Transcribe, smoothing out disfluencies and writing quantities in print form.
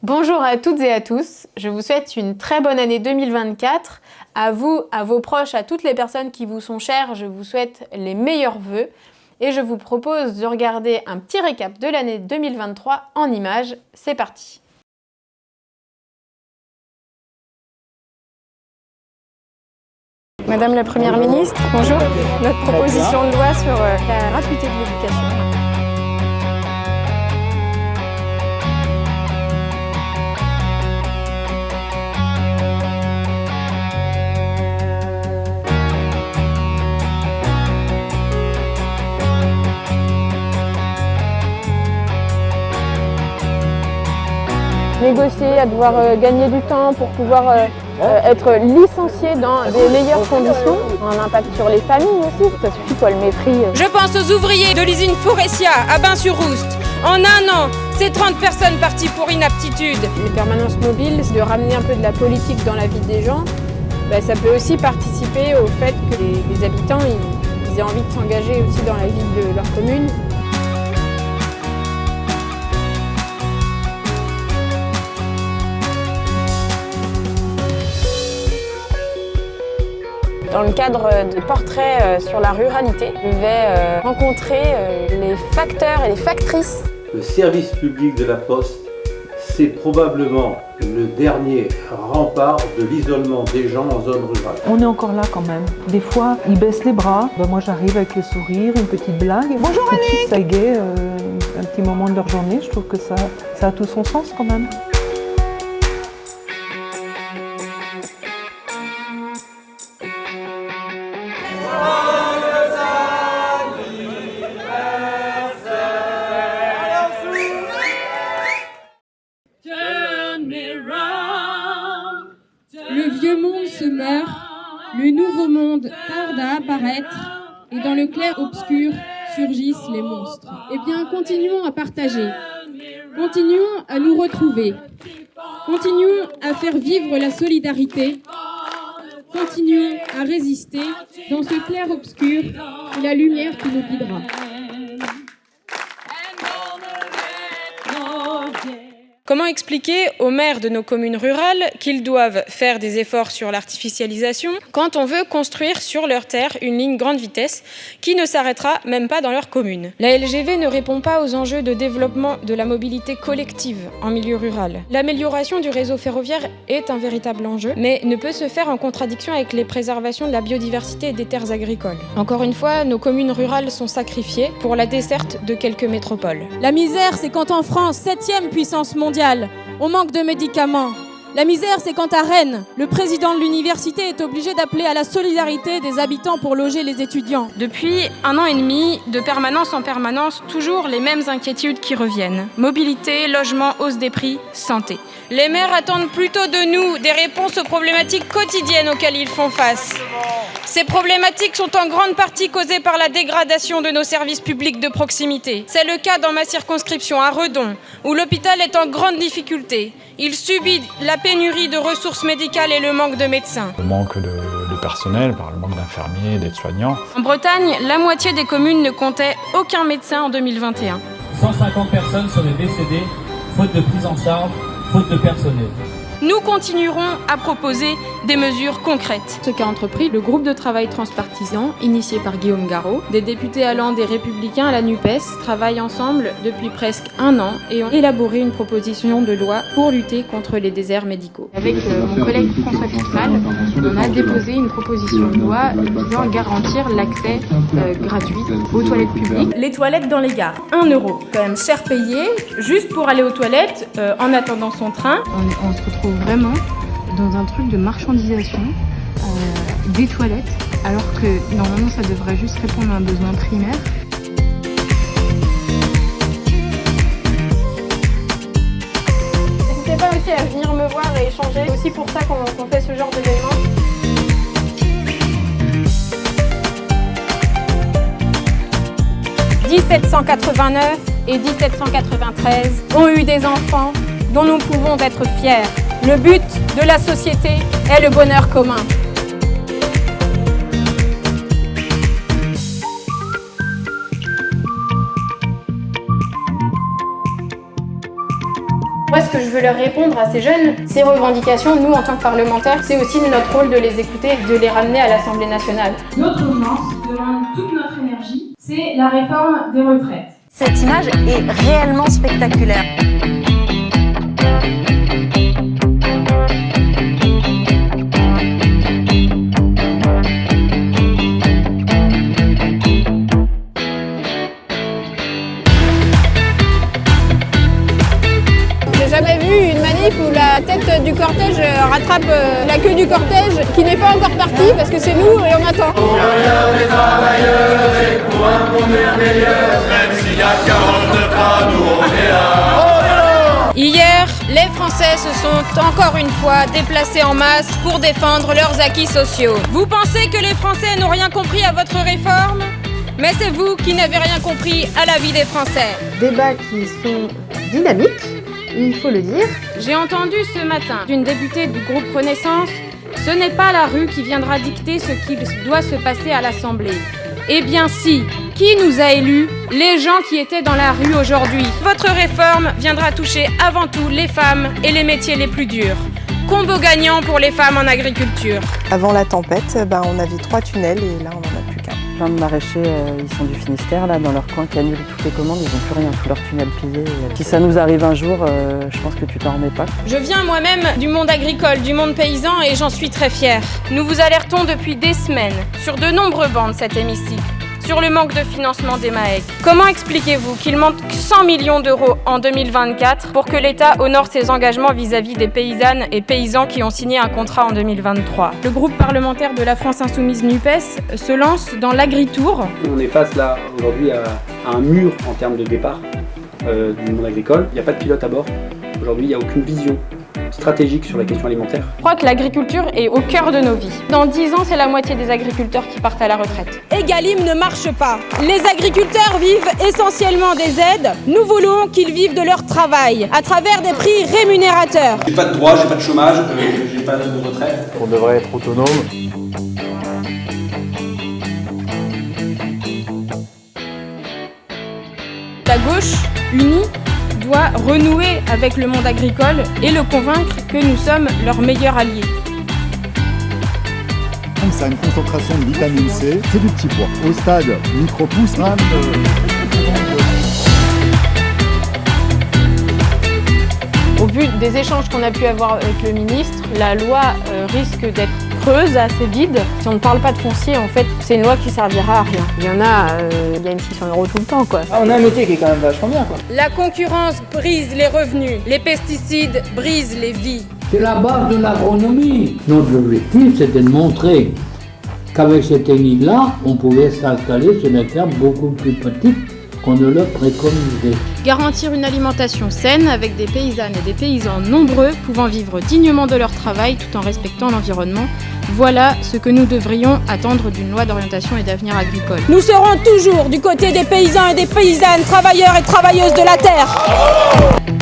Bonjour à toutes et à tous, je vous souhaite une très bonne année 2024. À vous, à vos proches, à toutes les personnes qui vous sont chères, je vous souhaite les meilleurs vœux. Et je vous propose de regarder un petit récap de l'année 2023 en images. C'est parti! Madame la Première ministre, bonjour. Notre proposition de loi sur la gratuité de l'éducation. Négocier, à devoir gagner du temps pour pouvoir être licencié dans des meilleures conditions. Un impact sur les familles aussi, ça suffit quoi le mépris. Je pense aux ouvriers de l'usine Faurecia à Bain-sur-Oust. En un an, c'est 30 personnes parties pour inaptitude. Les permanences mobiles, c'est de ramener un peu de la politique dans la vie des gens. Ça peut aussi participer au fait que les habitants ils aient envie de s'engager aussi dans la vie de leur commune. Dans le cadre de portraits sur la ruralité, je vais rencontrer les facteurs et les factrices. Le service public de la Poste, c'est probablement le dernier rempart de l'isolement des gens en zone rurale. On est encore là quand même. Des fois, ils baissent les bras. Moi, j'arrive avec le sourire, une petite blague. Bonjour Annick. Ça égaye un petit moment de leur journée. Je trouve que ça a tout son sens quand même. Le vieux monde se meurt, le nouveau monde tarde à apparaître, et dans le clair-obscur surgissent les monstres. Eh bien, continuons à partager, continuons à nous retrouver, continuons à faire vivre la solidarité, continuons à résister dans ce clair-obscur et la lumière qui nous guidera. Comment expliquer aux maires de nos communes rurales qu'ils doivent faire des efforts sur l'artificialisation quand on veut construire sur leur terre une ligne grande vitesse qui ne s'arrêtera même pas dans leur commune? La LGV ne répond pas aux enjeux de développement de la mobilité collective en milieu rural. L'amélioration du réseau ferroviaire est un véritable enjeu, mais ne peut se faire en contradiction avec les préservations de la biodiversité et des terres agricoles. Encore une fois, nos communes rurales sont sacrifiées pour la desserte de quelques métropoles. La misère, c'est quand en France, 7e puissance mondiale, on manque de médicaments. La misère, c'est quand à Rennes, le président de l'université est obligé d'appeler à la solidarité des habitants pour loger les étudiants. Depuis 1 an et demi, de permanence en permanence, toujours les mêmes inquiétudes qui reviennent. Mobilité, logement, hausse des prix, santé. Les maires attendent plutôt de nous des réponses aux problématiques quotidiennes auxquelles ils font face. Ces problématiques sont en grande partie causées par la dégradation de nos services publics de proximité. C'est le cas dans ma circonscription, à Redon, où l'hôpital est en grande difficulté. Il subit la pénurie de ressources médicales et le manque de médecins. Le manque de personnel, par le manque d'infirmiers, d'aides-soignants. En Bretagne, la moitié des communes ne comptaient aucun médecin en 2021. 150 personnes seraient décédées, faute de prise en charge, faute de personnel. Nous continuerons à proposer des mesures concrètes. Ce qu'a entrepris le groupe de travail transpartisan initié par Guillaume Garot. Des députés allant des Républicains à la NUPES travaillent ensemble depuis presque 1 an et ont élaboré une proposition de loi pour lutter contre les déserts médicaux. Avec mon collègue François Pittmal, on a déposé une proposition de loi visant à garantir l'accès gratuit aux toilettes publiques. Les toilettes dans les gares, 1 euro, quand même cher payé, juste pour aller aux toilettes en attendant son train. On se retrouve vraiment dans un truc de marchandisation des toilettes, alors que normalement ça devrait juste répondre à un besoin primaire. N'hésitez pas aussi à venir me voir et échanger, c'est aussi pour ça qu'on fait ce genre d'événement. « 1789 et 1793 ont eu des enfants dont nous pouvons être fiers. Le but de la société est le bonheur commun. » Moi, ce que je veux leur répondre à ces jeunes, ces revendications, nous, en tant que parlementaires, c'est aussi notre rôle de les écouter et de les ramener à l'Assemblée nationale. Notre urgence demande toute notre énergie, c'est la réforme des retraites. Cette image est réellement spectaculaire. J'ai jamais vu une manif où la tête du cortège rattrape la queue du cortège qui n'est pas encore parti parce que c'est nous et on attend. Hier, les Français se sont encore une fois déplacés en masse pour défendre leurs acquis sociaux. Vous pensez que les Français n'ont rien compris à votre réforme ? Mais c'est vous qui n'avez rien compris à la vie des Français. Débats qui sont dynamiques, il faut le dire. J'ai entendu ce matin d'une députée du groupe Renaissance, ce n'est pas la rue qui viendra dicter ce qui doit se passer à l'Assemblée. Eh bien si, qui nous a élus ? Les gens qui étaient dans la rue aujourd'hui. Votre réforme viendra toucher avant tout les femmes et les métiers les plus durs. Combo gagnant pour les femmes en agriculture. Avant la tempête, on a vu 3 tunnels et là on n'en a plus qu'un. Plein de maraîchers, ils sont du Finistère, là, dans leur coin, qui annulent toutes les commandes, ils n'ont plus rien, tous leurs tunnels pillés. Si ça nous arrive un jour, je pense que tu t'en remets pas. Je viens moi-même du monde agricole, du monde paysan et j'en suis très fière. Nous vous alertons depuis des semaines, sur de nombreux bancs de cet hémicycle, sur le manque de financement des MAEC. Comment expliquez-vous qu'il manque 100 millions d'euros en 2024 pour que l'État honore ses engagements vis-à-vis des paysannes et paysans qui ont signé un contrat en 2023 ? Le groupe parlementaire de la France Insoumise NUPES se lance dans l'agri-tour. On est face là aujourd'hui à un mur en termes de départ du monde agricole. Il n'y a pas de pilote à bord. Aujourd'hui, il n'y a aucune vision stratégique sur la question alimentaire. Je crois que l'agriculture est au cœur de nos vies. Dans 10 ans, c'est la moitié des agriculteurs qui partent à la retraite. Egalim ne marche pas. Les agriculteurs vivent essentiellement des aides. Nous voulons qu'ils vivent de leur travail, à travers des prix rémunérateurs. J'ai pas de droit, j'ai pas de chômage, j'ai pas de retraite. On devrait être autonome. La gauche, unie, doit renouer avec le monde agricole et le convaincre que nous sommes leur meilleur allié. Ça a une concentration de vitamine C, c'est du petit pois. Au stade micro-pouce, Au vu des échanges qu'on a pu avoir avec le ministre, la loi risque d'être creuse, assez vide. Si on ne parle pas de foncier, en fait, c'est une loi qui servira à rien. Il y en a, il gagne 600 € tout le temps, quoi. On a un métier qui est quand même vachement bien, quoi. La concurrence brise les revenus, les pesticides brisent les vies. C'est la base de l'agronomie. Notre objectif, c'était de montrer qu'avec cette énigme-là, on pouvait s'installer sur des fermes beaucoup plus petites qu'on ne le préconisait. Garantir une alimentation saine avec des paysannes et des paysans nombreux pouvant vivre dignement de leur travail tout en respectant l'environnement, voilà ce que nous devrions attendre d'une loi d'orientation et d'avenir agricole. Nous serons toujours du côté des paysans et des paysannes, travailleurs et travailleuses de la terre.